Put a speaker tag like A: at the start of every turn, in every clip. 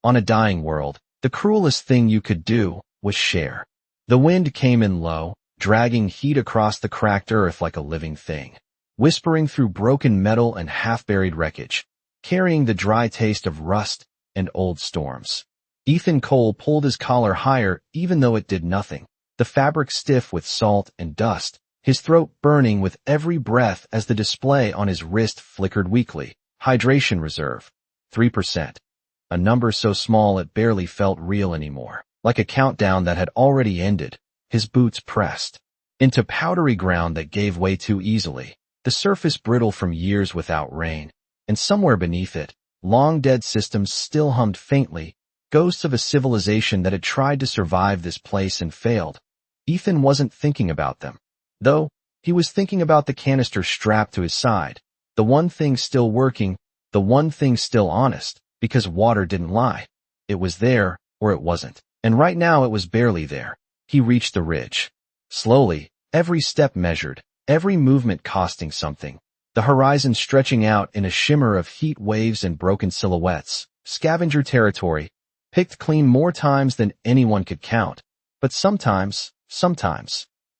A: On a dying world, the cruelest thing you could do was share. The wind came in low, dragging heat across the cracked earth like a living thing, whispering through broken metal and half-buried wreckage, carrying the dry taste of rust and old storms. Ethan Cole pulled his collar higher even though it did nothing, the fabric stiff with salt and dust, his throat burning with every breath as the display on his wrist flickered weakly. Hydration reserve. 3%. A number so small it barely felt real anymore, like a countdown that had already ended. His boots pressed into powdery ground that gave way too easily, the surface brittle from years without rain, and somewhere beneath it, long-dead systems still hummed faintly, ghosts of a civilization that had tried to survive this place and failed. Ethan wasn't thinking about them, though. He was thinking about the canister strapped to his side, the one thing still working, the one thing still honest, because water didn't lie. It was there, or it wasn't, and right now it was barely there. He reached the ridge. Slowly, every step measured, every movement costing something, the horizon stretching out in a shimmer of heat waves and broken silhouettes. Scavenger territory, picked clean more times than anyone could count. But sometimes,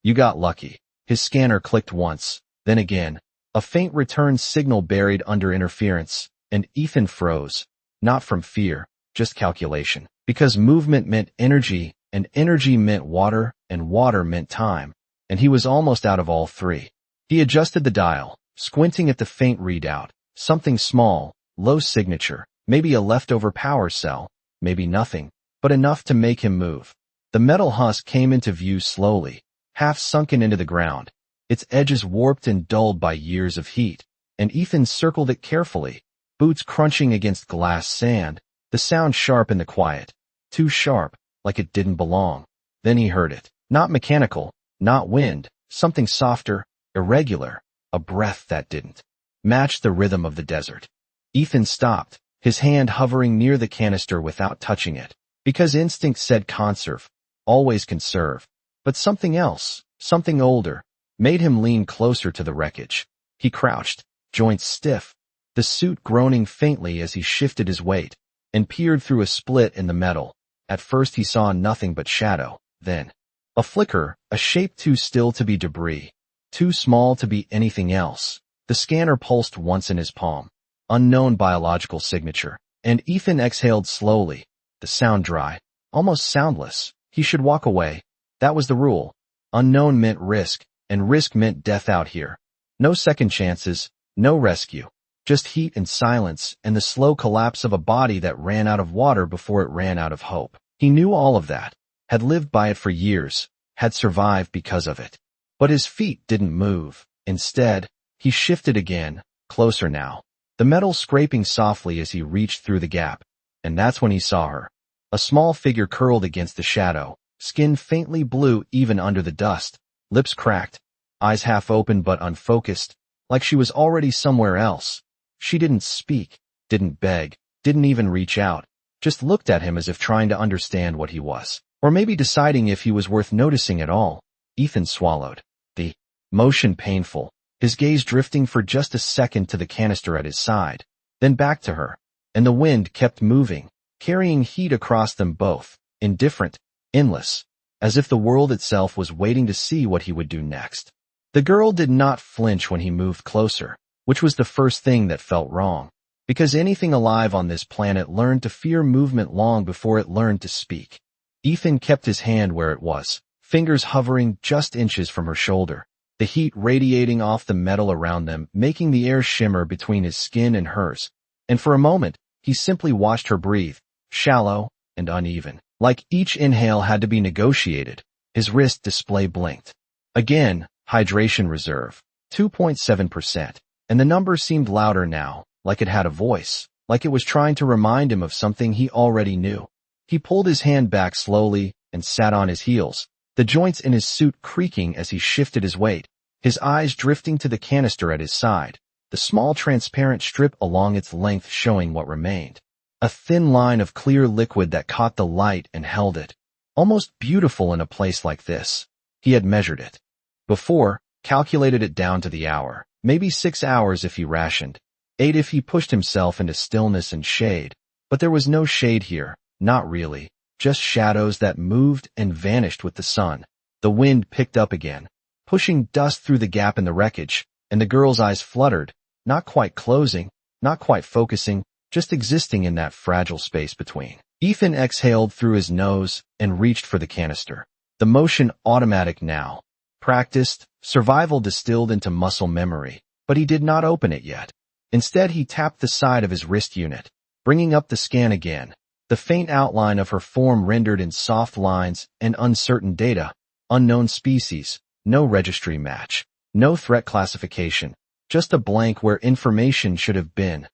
A: you got lucky. His scanner clicked once, then again, a faint return signal buried under interference, and Ethan froze, not from fear, just calculation, because movement meant energy, and energy meant water, and water meant time, and he was almost out of all three. He adjusted the dial, squinting at the faint readout, something small, low signature, maybe a leftover power cell, maybe nothing, but enough to make him move. The metal husk came into view slowly, half sunken into the ground, its edges warped and dulled by years of heat, and Ethan circled it carefully, boots crunching against glass sand, the sound sharp in the quiet, too sharp, like it didn't belong. Then he heard it, not mechanical, not wind, something softer, irregular, a breath that didn't match the rhythm of the desert. Ethan stopped, his hand hovering near the canister without touching it, because instinct said conserve, always conserve. But something else, something older, made him lean closer to the wreckage. He crouched, joints stiff, the suit groaning faintly as he shifted his weight, and peered through a split in the metal. At first he saw nothing but shadow, then a flicker, a shape too still to be debris, too small to be anything else. The scanner pulsed once in his palm. Unknown biological signature, and Ethan exhaled slowly, the sound dry, almost soundless. He should walk away. That was the rule. Unknown meant risk, and risk meant death out here. No second chances, no rescue. Just heat and silence and the slow collapse of a body that ran out of water before it ran out of hope. He knew all of that, had lived by it for years, had survived because of it. But his feet didn't move. Instead, he shifted again, closer now, the metal scraping softly as he reached through the gap. And that's when he saw her. A small figure curled against the shadow, skin faintly blue even under the dust, lips cracked, eyes half open but unfocused, like she was already somewhere else. She didn't speak, didn't beg, didn't even reach out, just looked at him as if trying to understand what he was, or maybe deciding if he was worth noticing at all. Ethan swallowed, the motion painful, his gaze drifting for just a second to the canister at his side, then back to her, and the wind kept moving, carrying heat across them both, indifferent, endless, as if the world itself was waiting to see what he would do next. The girl did not flinch when he moved closer, which was the first thing that felt wrong, because anything alive on this planet learned to fear movement long before it learned to speak. Ethan kept his hand where it was, fingers hovering just inches from her shoulder, the heat radiating off the metal around them, making the air shimmer between his skin and hers. And for a moment, he simply watched her breathe, shallow and uneven, like each inhale had to be negotiated. His wrist display blinked. Again, hydration reserve, 2.7%, and the number seemed louder now, like it had a voice, like it was trying to remind him of something he already knew. He pulled his hand back slowly and sat on his heels, the joints in his suit creaking as he shifted his weight, his eyes drifting to the canister at his side, the small transparent strip along its length showing what remained. A thin line of clear liquid that caught the light and held it. Almost beautiful in a place like this. He had measured it before, calculated it down to the hour, maybe 6 hours if he rationed, 8 if he pushed himself into stillness and shade. But there was no shade here, not really, just shadows that moved and vanished with the sun. The wind picked up again, pushing dust through the gap in the wreckage, and the girl's eyes fluttered, not quite closing, not quite focusing, just existing in that fragile space between. Ethan exhaled through his nose and reached for the canister. The motion automatic now. Practiced, survival distilled into muscle memory, but he did not open it yet. Instead, he tapped the side of his wrist unit, bringing up the scan again. The faint outline of her form rendered in soft lines and uncertain data. Unknown species, no registry match, no threat classification, just a blank where information should have been.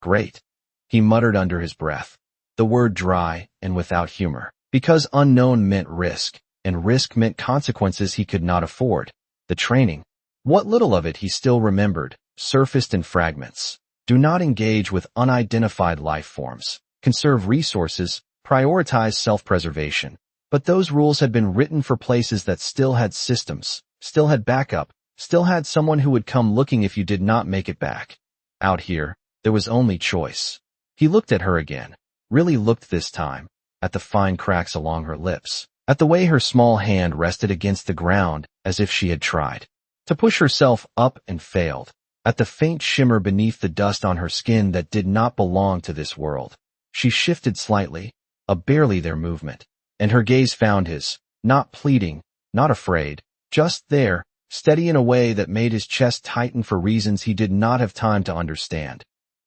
A: Great, he muttered under his breath, the word dry and without humor, because unknown meant risk, and risk meant consequences he could not afford. The training, what little of it he still remembered, surfaced in fragments. Do not engage with unidentified life forms. Conserve resources, prioritize self-preservation. But those rules had been written for places that still had systems, still had backup, still had someone who would come looking if you did not make it back. Out here, there was only choice. He looked at her again, really looked this time, at the fine cracks along her lips, at the way her small hand rested against the ground as if she had tried to push herself up and failed, at the faint shimmer beneath the dust on her skin that did not belong to this world. She shifted slightly, a barely there movement, and her gaze found his, not pleading, not afraid, just there, steady in a way that made his chest tighten for reasons he did not have time to understand.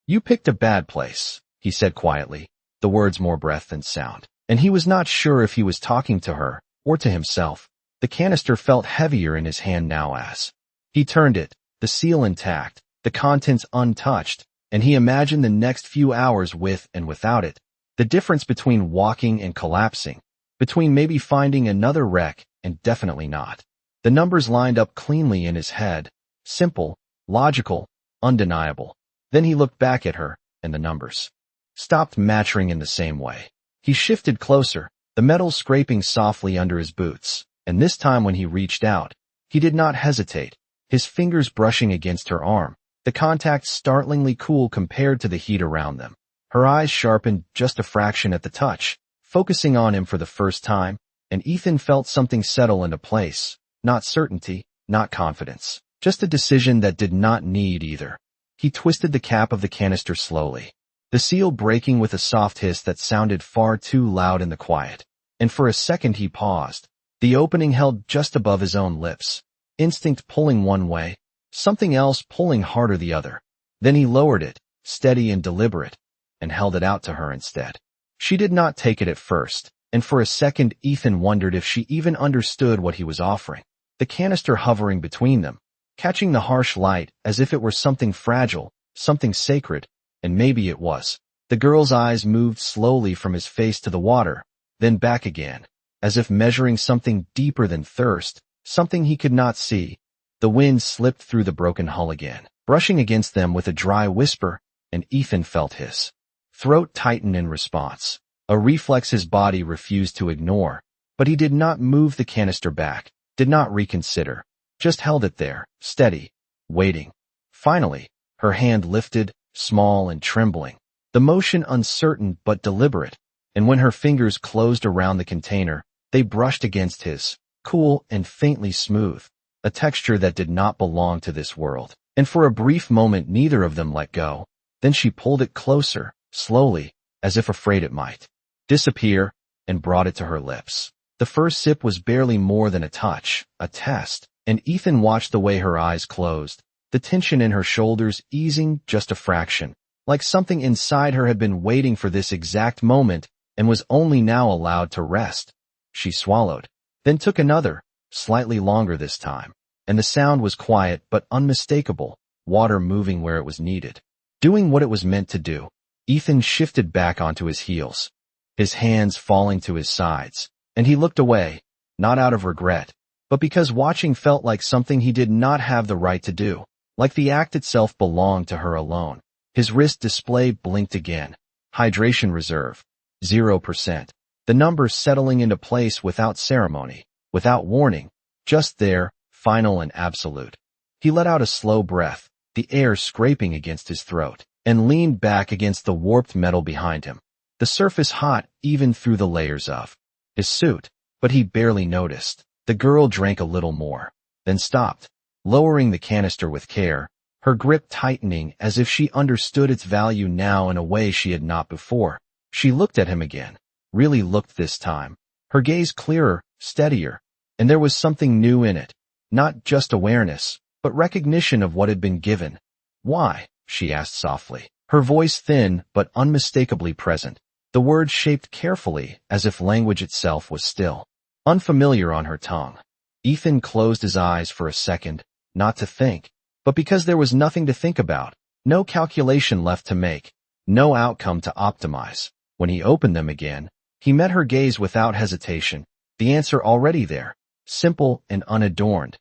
A: You picked a bad place, he said quietly, the words more breath than sound, and he was not sure if he was talking to her or to himself. The canister felt heavier in his hand now as he turned it, the seal intact, the contents untouched, and he imagined the next few hours with and without it, the difference between walking and collapsing, between maybe finding another wreck and definitely not. The numbers lined up cleanly in his head, simple, logical, undeniable. Then he looked back at her, and the numbers stopped matching in the same way. He shifted closer, the metal scraping softly under his boots, and this time when he reached out, he did not hesitate, his fingers brushing against her arm, the contact startlingly cool compared to the heat around them. Her eyes sharpened just a fraction at the touch, focusing on him for the first time, and Ethan felt something settle into place, not certainty, not confidence, just a decision that did not need either. He twisted the cap of the canister slowly, the seal breaking with a soft hiss that sounded far too loud in the quiet, and for a second he paused, the opening held just above his own lips, instinct pulling one way, something else pulling harder the other. Then he lowered it, steady and deliberate, and held it out to her instead. She did not take it at first, and for a second Ethan wondered if she even understood what he was offering. The canister hovering between them, catching the harsh light as if it were something fragile, something sacred, and maybe it was. The girl's eyes moved slowly from his face to the water, then back again, as if measuring something deeper than thirst, something he could not see. The wind slipped through the broken hull again, brushing against them with a dry whisper, and Ethan felt his throat tighten in response, a reflex his body refused to ignore. But he did not move the canister back, did not reconsider, just held it there, steady, waiting. Finally, her hand lifted, small and trembling, the motion uncertain but deliberate, and when her fingers closed around the container, they brushed against his, cool and faintly smooth, a texture that did not belong to this world. And for a brief moment neither of them let go. Then she pulled it closer, slowly, as if afraid it might disappear, and brought it to her lips. The first sip was barely more than a touch, a test, and Ethan watched the way her eyes closed, the tension in her shoulders easing just a fraction, like something inside her had been waiting for this exact moment and was only now allowed to rest. She swallowed, then took another, slightly longer this time, and the sound was quiet but unmistakable, water moving where it was needed, doing what it was meant to do. Ethan shifted back onto his heels, his hands falling to his sides, and he looked away, not out of regret, but because watching felt like something he did not have the right to do, like the act itself belonged to her alone. His wrist display blinked again. Hydration reserve, 0%. The number settling into place without ceremony, without warning, just there, final and absolute. He let out a slow breath, the air scraping against his throat, and leaned back against the warped metal behind him. the surface hot even through the layers of his suit, but he barely noticed. The girl drank a little more, then stopped, lowering the canister with care, her grip tightening as if she understood its value now in a way she had not before. She looked at him again, really looked this time, her gaze clearer, steadier, and there was something new in it, not just awareness, but recognition of what had been given. "Why?" she asked softly, her voice thin but unmistakably present, the words shaped carefully as if language itself was still unfamiliar on her tongue. Ethan closed his eyes for a second, not to think, but because there was nothing to think about, no calculation left to make, no outcome to optimize. When he opened them again, he met her gaze without hesitation, the answer already there, simple and unadorned.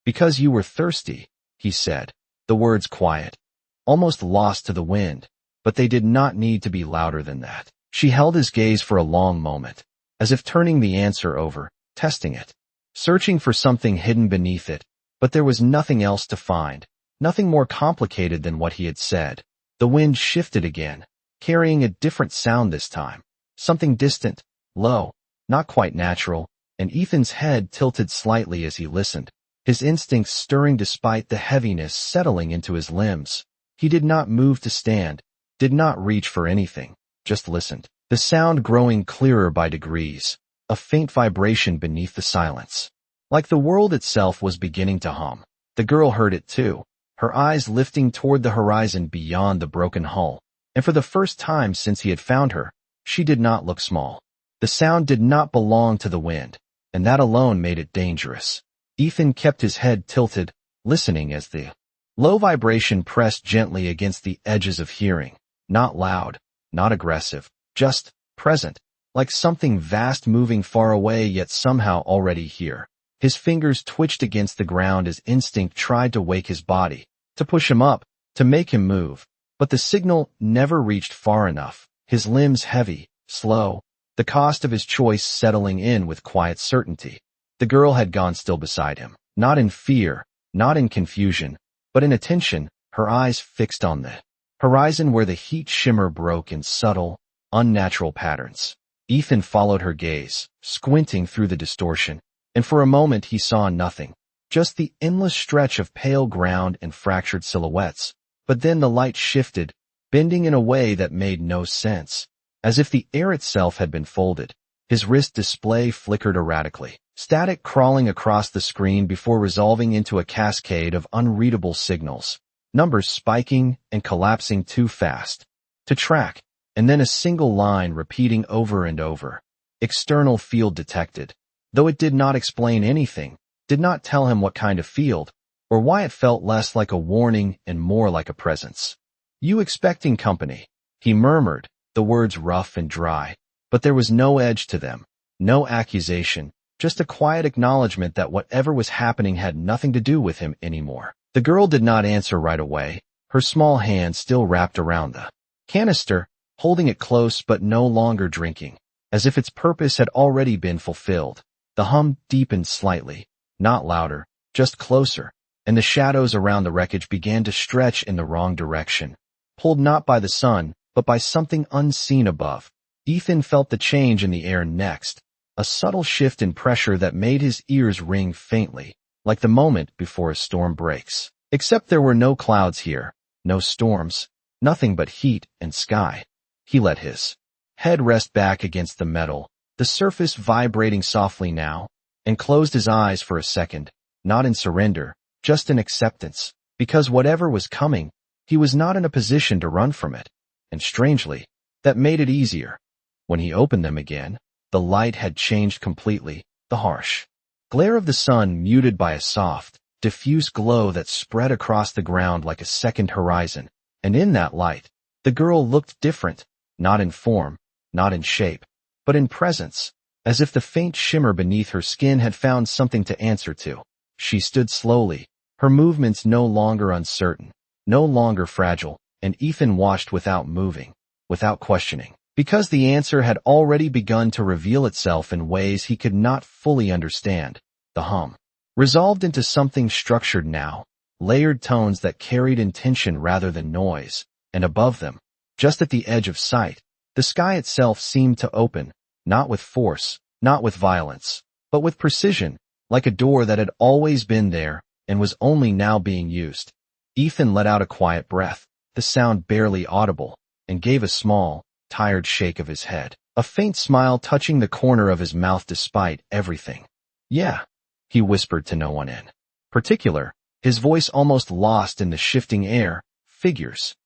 A: "Because you were thirsty," he said, the words quiet, almost lost to the wind, but they did not need to be louder than that. She held his gaze for a long moment, as if turning the answer over, testing it, searching for something hidden beneath it, but there was nothing else to find, nothing more complicated than what he had said. The wind shifted again, carrying a different sound this time, something distant, low, not quite natural, and Ethan's head tilted slightly as he listened, his instincts stirring despite the heaviness settling into his limbs. He did not move to stand, did not reach for anything, just listened, the sound growing clearer by degrees, a faint vibration beneath the silence. Like the world itself was beginning to hum. The girl heard it too, her eyes lifting toward the horizon beyond the broken hull, and for the first time since he had found her, she did not look small. The sound did not belong to the wind, and that alone made it dangerous. Ethan kept his head tilted, listening as the low vibration pressed gently against the edges of hearing, not loud, not aggressive, just present, like something vast moving far away yet somehow already here. His fingers twitched against the ground as instinct tried to wake his body, to push him up, to make him move, but the signal never reached far enough, his limbs heavy, slow, the cost of his choice settling in with quiet certainty. The girl had gone still beside him, not in fear, not in confusion, but in attention, her eyes fixed on the horizon where the heat shimmer broke in subtle, unnatural patterns. Ethan followed her gaze, squinting through the distortion, and for a moment he saw nothing, just the endless stretch of pale ground and fractured silhouettes. But then the light shifted, bending in a way that made no sense, as if the air itself had been folded. His wrist display flickered erratically, static crawling across the screen before resolving into a cascade of unreadable signals, numbers spiking and collapsing too fast to track, and then a single line repeating over and over. External field detected. Though it did not explain anything, did not tell him what kind of field, or why it felt less like a warning and more like a presence. "You expecting company?" he murmured, the words rough and dry, but there was no edge to them, no accusation, just a quiet acknowledgement that whatever was happening had nothing to do with him anymore. The girl did not answer right away, her small hand still wrapped around the canister, holding it close but no longer drinking, as if its purpose had already been fulfilled. The hum deepened slightly, not louder, just closer, and the shadows around the wreckage began to stretch in the wrong direction, pulled not by the sun, but by something unseen above. Ethan felt the change in the air next, a subtle shift in pressure that made his ears ring faintly, like the moment before a storm breaks. Except there were no clouds here, no storms, nothing but heat and sky. He let his head rest back against the metal, the surface vibrating softly now, and closed his eyes for a second, not in surrender, just in acceptance, because whatever was coming, he was not in a position to run from it, and strangely, that made it easier. When he opened them again, the light had changed completely, the harsh glare of the sun muted by a soft, diffuse glow that spread across the ground like a second horizon, and in that light, the girl looked different, not in form, not in shape, but in presence, as if the faint shimmer beneath her skin had found something to answer to. She stood slowly, her movements no longer uncertain, no longer fragile, and Ethan watched without moving, without questioning, because the answer had already begun to reveal itself in ways he could not fully understand. The hum resolved into something structured now, layered tones that carried intention rather than noise, and above them, just at the edge of sight, The sky itself seemed to open, not with force, not with violence, but with precision, like a door that had always been there and was only now being used. Ethan let out a quiet breath, the sound barely audible, and gave a small, tired shake of his head, a faint smile touching the corner of his mouth despite everything. "Yeah," he whispered to no one in particular, his voice almost lost in the shifting air. "Figures."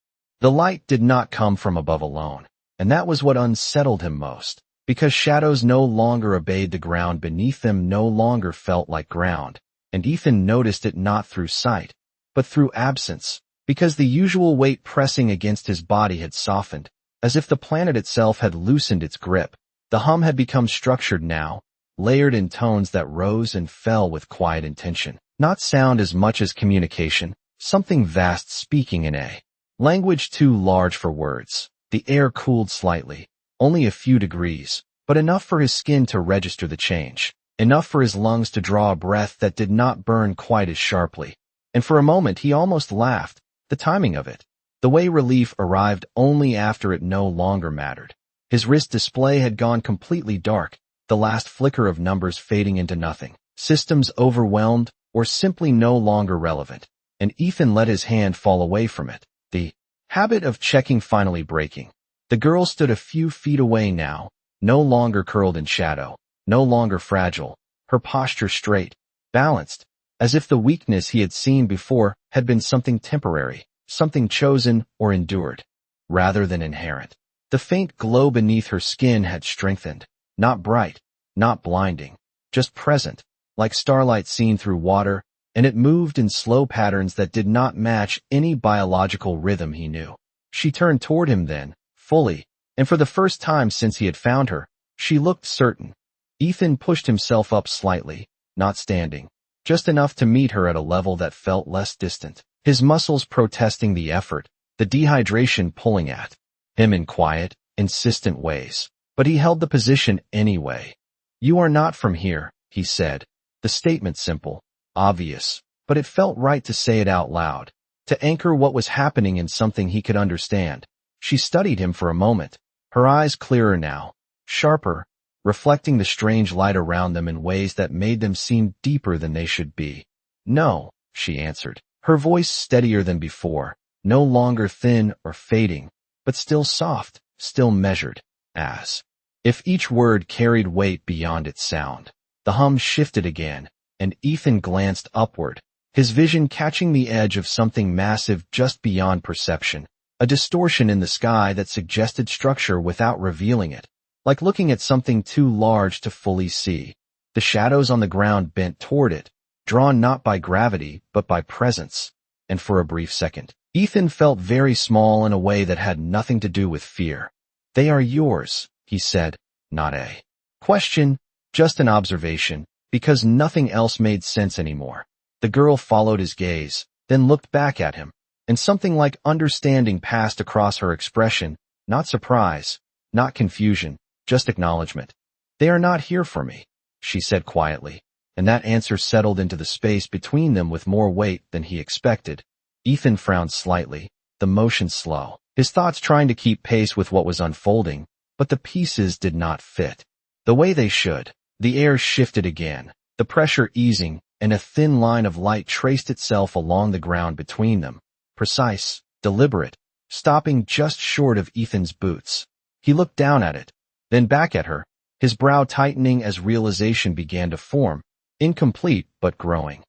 A: The light did not come from above alone, and that was what unsettled him most, because shadows no longer obeyed the ground beneath them, no longer felt like ground, and Ethan noticed it not through sight, but through absence, because the usual weight pressing against his body had softened, as if the planet itself had loosened its grip. The hum had become structured now, layered in tones that rose and fell with quiet intention, not sound as much as communication, something vast speaking in a language too large for words. The air cooled slightly, only a few degrees, but enough for his skin to register the change, enough for his lungs to draw a breath that did not burn quite as sharply. And for a moment he almost laughed, the timing of it, the way relief arrived only after it no longer mattered. His wrist display had gone completely dark, the last flicker of numbers fading into nothing, systems overwhelmed or simply no longer relevant, and Ethan let his hand fall away from it, the habit of checking finally breaking. The girl stood a few feet away now, no longer curled in shadow, no longer fragile, her posture straight, balanced, as if the weakness he had seen before had been something temporary, something chosen or endured, rather than inherent. The faint glow beneath her skin had strengthened, not bright, not blinding, just present, like starlight seen through water, and it moved in slow patterns that did not match any biological rhythm he knew. She turned toward him then, fully, and for the first time since he had found her, she looked certain. Ethan pushed himself up slightly, not standing, just enough to meet her at a level that felt less distant, his muscles protesting the effort, the dehydration pulling at him in quiet, insistent ways. But he held the position anyway. "You are not from here," he said, the statement simple, obvious, but it felt right to say it out loud, to anchor what was happening in something he could understand. She studied him for a moment, her eyes clearer now, sharper, reflecting the strange light around them in ways that made them seem deeper than they should be. "No," she answered, her voice steadier than before, no longer thin or fading, but still soft, still measured, as if each word carried weight beyond its sound. The hum shifted again, and Ethan glanced upward, his vision catching the edge of something massive just beyond perception, a distortion in the sky that suggested structure without revealing it, like looking at something too large to fully see. The shadows on the ground bent toward it, drawn not by gravity but by presence, and for a brief second, Ethan felt very small in a way that had nothing to do with fear. "They are yours," he said, not a question, just an observation, because nothing else made sense anymore. The girl followed his gaze, then looked back at him, and something like understanding passed across her expression, not surprise, not confusion, just acknowledgement. "They are not here for me," she said quietly, and that answer settled into the space between them with more weight than he expected. Ethan frowned slightly, the motion slow, his thoughts trying to keep pace with what was unfolding, but the pieces did not fit the way they should. The air shifted again, the pressure easing, and a thin line of light traced itself along the ground between them, precise, deliberate, stopping just short of Ethan's boots. He looked down at it, then back at her, his brow tightening as realization began to form, incomplete but growing.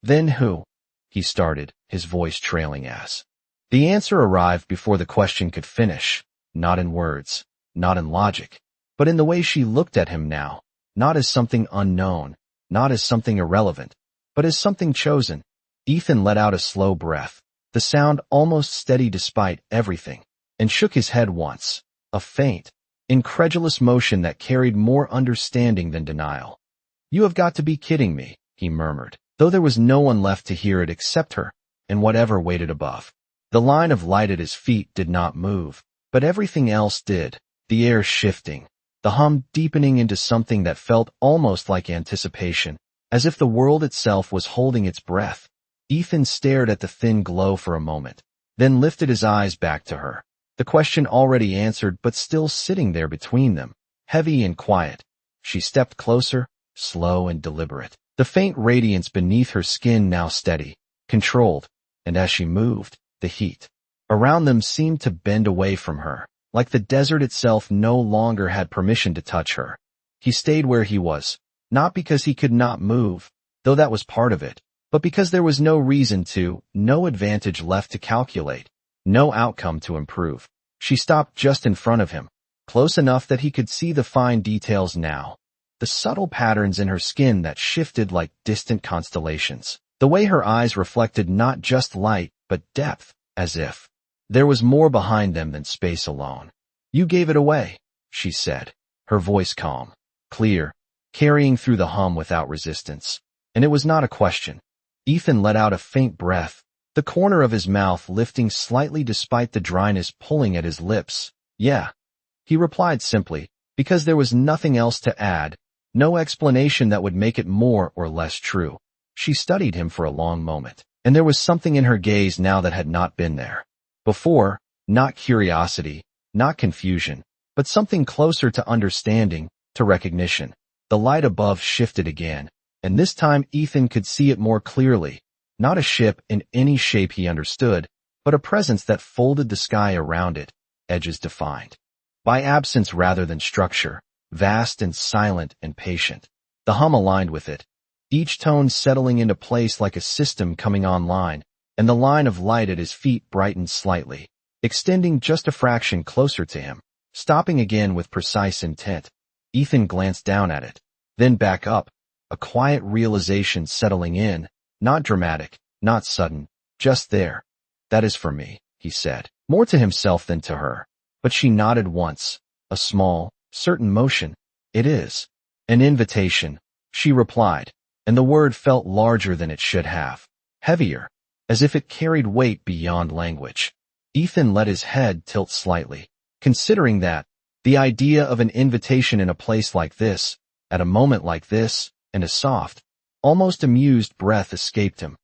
A: "Then who?" he started, his voice trailing as the answer arrived before the question could finish, not in words, not in logic, but in the way she looked at him now, not as something unknown, not as something irrelevant, but as something chosen. Ethan let out a slow breath, the sound almost steady despite everything, and shook his head once, a faint, incredulous motion that carried more understanding than denial. "You have got to be kidding me," he murmured, though there was no one left to hear it except her, and whatever waited above. The line of light at his feet did not move, but everything else did, the air shifting, the hum deepening into something that felt almost like anticipation, as if the world itself was holding its breath. Ethan stared at the thin glow for a moment, then lifted his eyes back to her, The question already answered but still sitting there between them, heavy and quiet. She stepped closer, slow and deliberate. The faint radiance beneath her skin now steady, controlled, and as she moved, the heat around them seemed to bend away from her, like the desert itself no longer had permission to touch her. He stayed where he was, not because he could not move, though that was part of it, but because there was no reason to, no advantage left to calculate, no outcome to improve. She stopped just in front of him, close enough that he could see the fine details now. The subtle patterns in her skin that shifted like distant constellations. The way her eyes reflected not just light, but depth, as if there was more behind them than space alone. "You gave it away," she said, her voice calm, clear, carrying through the hum without resistance. And it was not a question. Ethan let out a faint breath, the corner of his mouth lifting slightly despite the dryness pulling at his lips. "Yeah," he replied simply, because there was nothing else to add, no explanation that would make it more or less true. She studied him for a long moment, and there was something in her gaze now that had not been there before, not curiosity, not confusion, but something closer to understanding, to recognition. The light above shifted again, and this time Ethan could see it more clearly, not a ship in any shape he understood, but a presence that folded the sky around it, edges defined by absence rather than structure, vast and silent and patient. The hum aligned with it, each tone settling into place like a system coming online, and the line of light at his feet brightened slightly, extending just a fraction closer to him, stopping again with precise intent. Ethan glanced down at it, then back up, a quiet realization settling in, not dramatic, not sudden, just there. "That is for me," he said, more to himself than to her. But she nodded once, a small, certain motion. "It is an invitation," she replied, and the word felt larger than it should have, heavier, as if it carried weight beyond language. Ethan let his head tilt slightly, considering that, the idea of an invitation in a place like this, at a moment like this, and a soft, almost amused breath escaped him.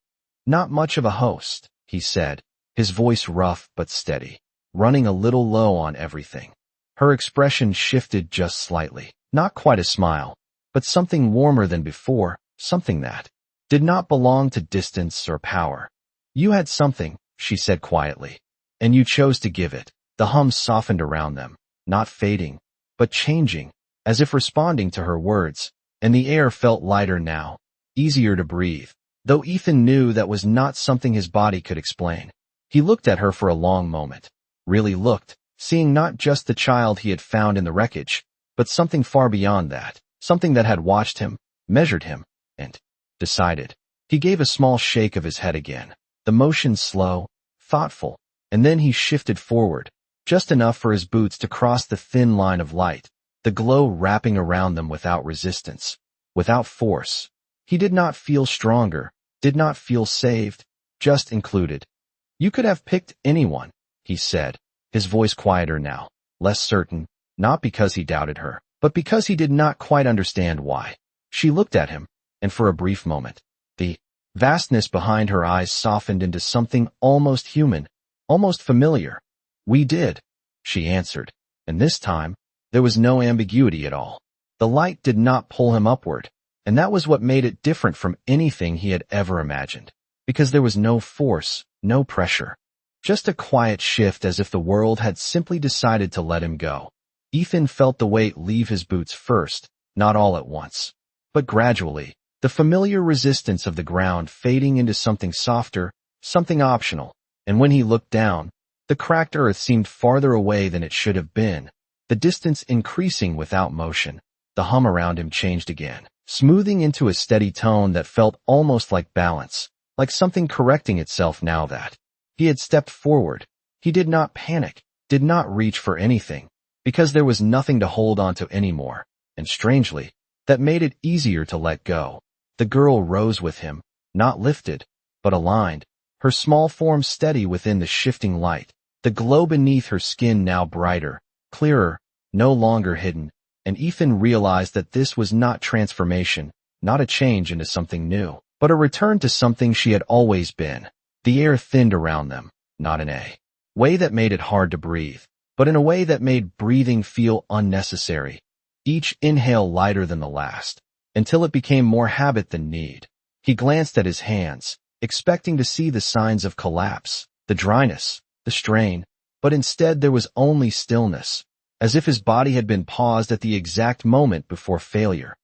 A: "Not much of a host," he said, his voice rough but steady, running a little low on everything. Her expression shifted just slightly, not quite a smile, but something warmer than before, something that did not belong to distance or power. "You had something," she said quietly, "and you chose to give it." The hum softened around them, not fading, but changing, as if responding to her words, and the air felt lighter now, easier to breathe, though Ethan knew that was not something his body could explain. He looked at her for a long moment, really looked, seeing not just the child he had found in the wreckage, but something far beyond that, something that had watched him, measured him, and decided. He gave a small shake of his head again, the motion slow, thoughtful, and then he shifted forward, just enough for his boots to cross the thin line of light, the glow wrapping around them without resistance, without force. He did not feel stronger, did not feel saved, just included. "You could have picked anyone," he said, his voice quieter now, less certain, not because he doubted her, but because he did not quite understand why. She looked at him, and for a brief moment, the vastness behind her eyes softened into something almost human, almost familiar. "We did," she answered, and this time, there was no ambiguity at all. The light did not pull him upward, and that was what made it different from anything he had ever imagined, because there was no force, no pressure. Just a quiet shift as if the world had simply decided to let him go. Ethan felt the weight leave his boots first, not all at once, but gradually, the familiar resistance of the ground fading into something softer, something optional, and when he looked down, the cracked earth seemed farther away than it should have been, the distance increasing without motion. The hum around him changed again, smoothing into a steady tone that felt almost like balance, like something correcting itself now that he had stepped forward. He did not panic, did not reach for anything, because there was nothing to hold onto anymore, and strangely, that made it easier to let go. The girl rose with him, not lifted, but aligned, her small form steady within the shifting light, the glow beneath her skin now brighter, clearer, no longer hidden, and Ethan realized that this was not transformation, not a change into something new, but a return to something she had always been. The air thinned around them, not an way that made it hard to breathe, but in a way that made breathing feel unnecessary. Each inhale lighter than the last, until it became more habit than need. He glanced at his hands, expecting to see the signs of collapse, the dryness, the strain, but instead there was only stillness, as if his body had been paused at the exact moment before failure.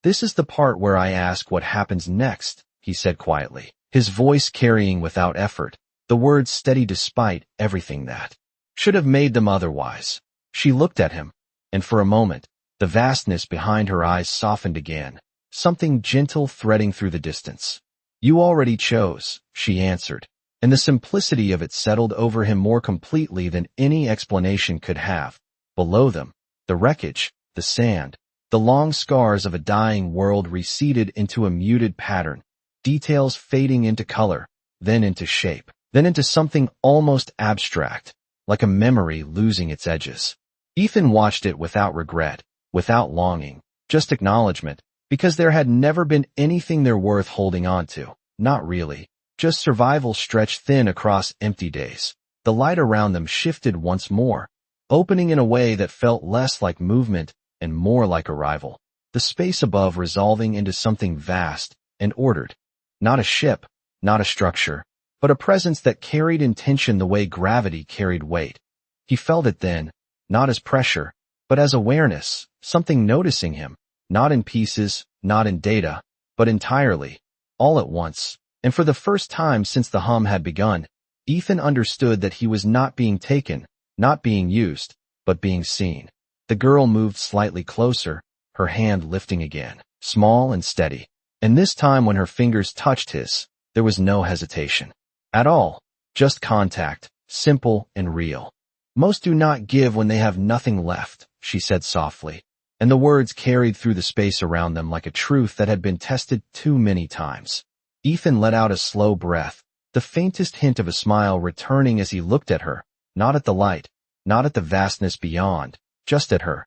A: "This is the part where I ask what happens next," he said quietly, his voice carrying without effort, the words steady despite everything that should have made them otherwise. She looked at him, and for a moment, the vastness behind her eyes softened again, something gentle threading through the distance. "You already chose," she answered, and the simplicity of it settled over him more completely than any explanation could have. Below them, the wreckage, the sand, the long scars of a dying world receded into a muted pattern, details fading into color, then into shape, then into something almost abstract, like a memory losing its edges. Ethan watched it without regret, without longing, just acknowledgement, because there had never been anything there worth holding on to. Not really. Just survival stretched thin across empty days. The light around them shifted once more, opening in a way that felt less like movement and more like arrival. The space above resolving into something vast and ordered. Not a ship, not a structure, but a presence that carried intention the way gravity carried weight. He felt it then, not as pressure, but as awareness, something noticing him, not in pieces, not in data, but entirely, all at once. And for the first time since the hum had begun, Ethan understood that he was not being taken, not being used, but being seen. The girl moved slightly closer, her hand lifting again, small and steady. And this time when her fingers touched his, there was no hesitation at all, just contact, simple and real. "Most do not give when they have nothing left," she said softly, and the words carried through the space around them like a truth that had been tested too many times. Ethan let out a slow breath, the faintest hint of a smile returning as he looked at her, not at the light, not at the vastness beyond, just at her.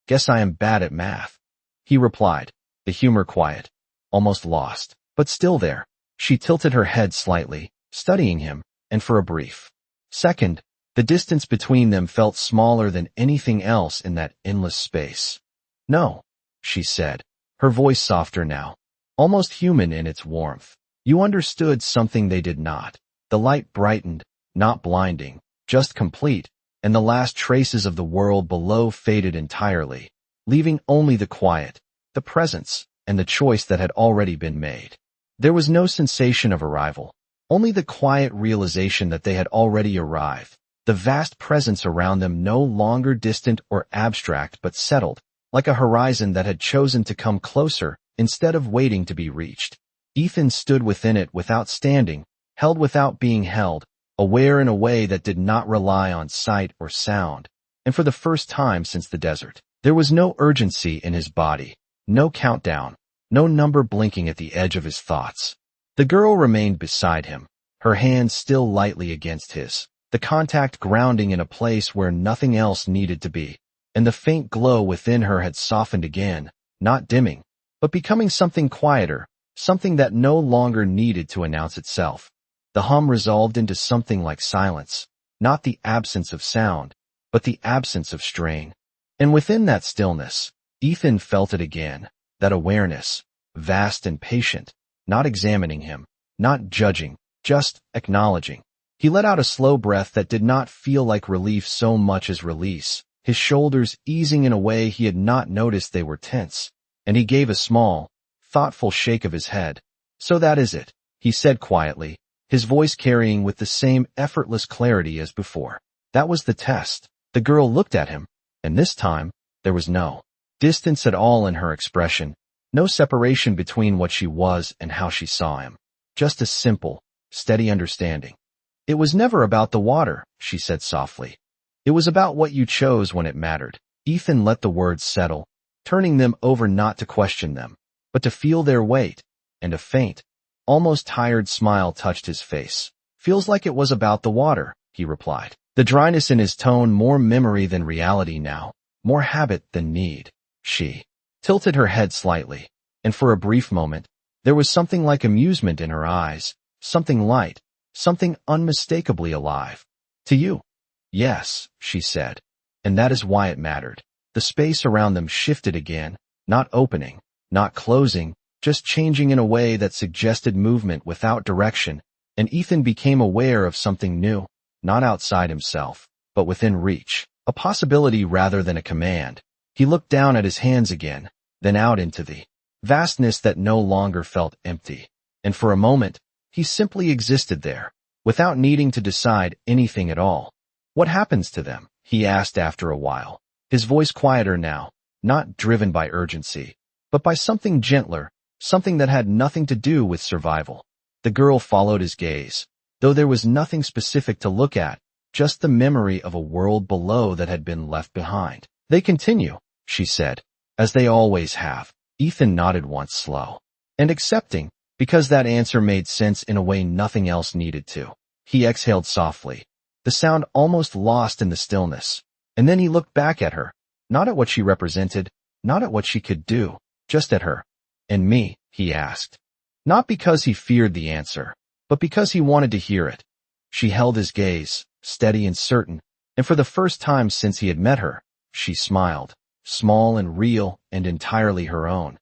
A: "Guess I am bad at math," he replied, the humor quiet, almost lost, but still there. She tilted her head slightly, studying him, and for a brief second, the distance between them felt smaller than anything else in that endless space. "No," she said, her voice softer now, almost human in its warmth. "You understood something they did not." The light brightened, not blinding, just complete, and the last traces of the world below faded entirely, leaving only the quiet, the presence, and the choice that had already been made. There was no sensation of arrival, only the quiet realization that they had already arrived, the vast presence around them no longer distant or abstract but settled, like a horizon that had chosen to come closer instead of waiting to be reached. Ethan stood within it without standing, held without being held, aware in a way that did not rely on sight or sound, and for the first time since the desert, there was no urgency in his body, no countdown, no number blinking at the edge of his thoughts. The girl remained beside him, her hand still lightly against his, the contact grounding in a place where nothing else needed to be, and the faint glow within her had softened again, not dimming, but becoming something quieter, something that no longer needed to announce itself. The hum resolved into something like silence, not the absence of sound, but the absence of strain. And within that stillness, Ethan felt it again, that awareness, vast and patient, not examining him, not judging, just acknowledging. He let out a slow breath that did not feel like relief so much as release, his shoulders easing in a way he had not noticed they were tense, and he gave a small, thoughtful shake of his head. "So that is it," he said quietly, his voice carrying with the same effortless clarity as before. That was the test. The girl looked at him, and this time, there was no distance at all in her expression, no separation between what she was and how she saw him. Just a simple, steady understanding. "It was never about the water," she said softly. "It was about what you chose when it mattered." Ethan let the words settle, turning them over not to question them, but to feel their weight, and a faint, almost tired smile touched his face. "Feels like it was about the water," he replied, the dryness in his tone more memory than reality now, more habit than need. She tilted her head slightly, and for a brief moment, there was something like amusement in her eyes, something light, something unmistakably alive. "To you," Yes, she said. And that is why it mattered. The space around them shifted again, not opening, not closing, just changing in a way that suggested movement without direction, and Ethan became aware of something new, not outside himself, but within reach, a possibility rather than a command. He looked down at his hands again, then out into the vastness that no longer felt empty. And for a moment, he simply existed there, without needing to decide anything at all. What happens to them? He asked after a while, his voice quieter now, not driven by urgency, but by something gentler, something that had nothing to do with survival. The girl followed his gaze, though there was nothing specific to look at, just the memory of a world below that had been left behind. They continue, she said, as they always have. Ethan nodded once slow and accepting, because that answer made sense in a way nothing else needed to. He exhaled softly, the sound almost lost in the stillness, and then he looked back at her, not at what she represented, not at what she could do, just at her. And me, he asked. Not because he feared the answer, but because he wanted to hear it. She held his gaze, steady and certain, and for the first time since he had met her, she smiled, small and real and entirely her own.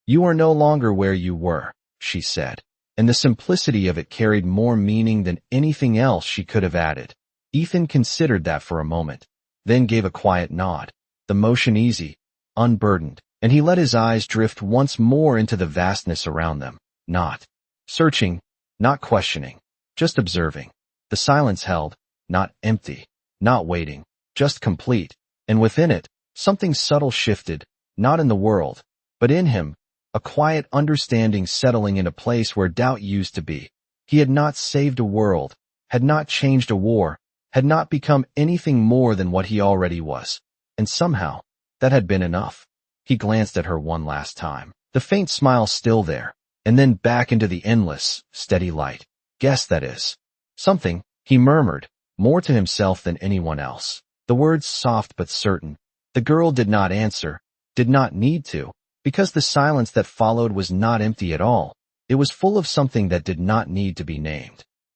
A: You are no longer where you were, she said, and the simplicity of it carried more meaning than anything else she could have added. Ethan considered that for a moment, then gave a quiet nod, the motion easy, unburdened, and he let his eyes drift once more into the vastness around them, not searching, not questioning, just observing. The silence held, not empty, not waiting, just complete, and within it, something subtle shifted, not in the world, but in him, a quiet understanding settling in a place where doubt used to be. He had not saved a world, had not changed a war, had not become anything more than what he already was, and somehow, that had been enough. He glanced at her one last time, the faint smile still there, and then back into the endless, steady light. Guess that is something, he murmured, more to himself than anyone else. The words soft but certain. The girl did not answer, did not need to, because the silence that followed was not empty at all. It was full of something that did not need to be named.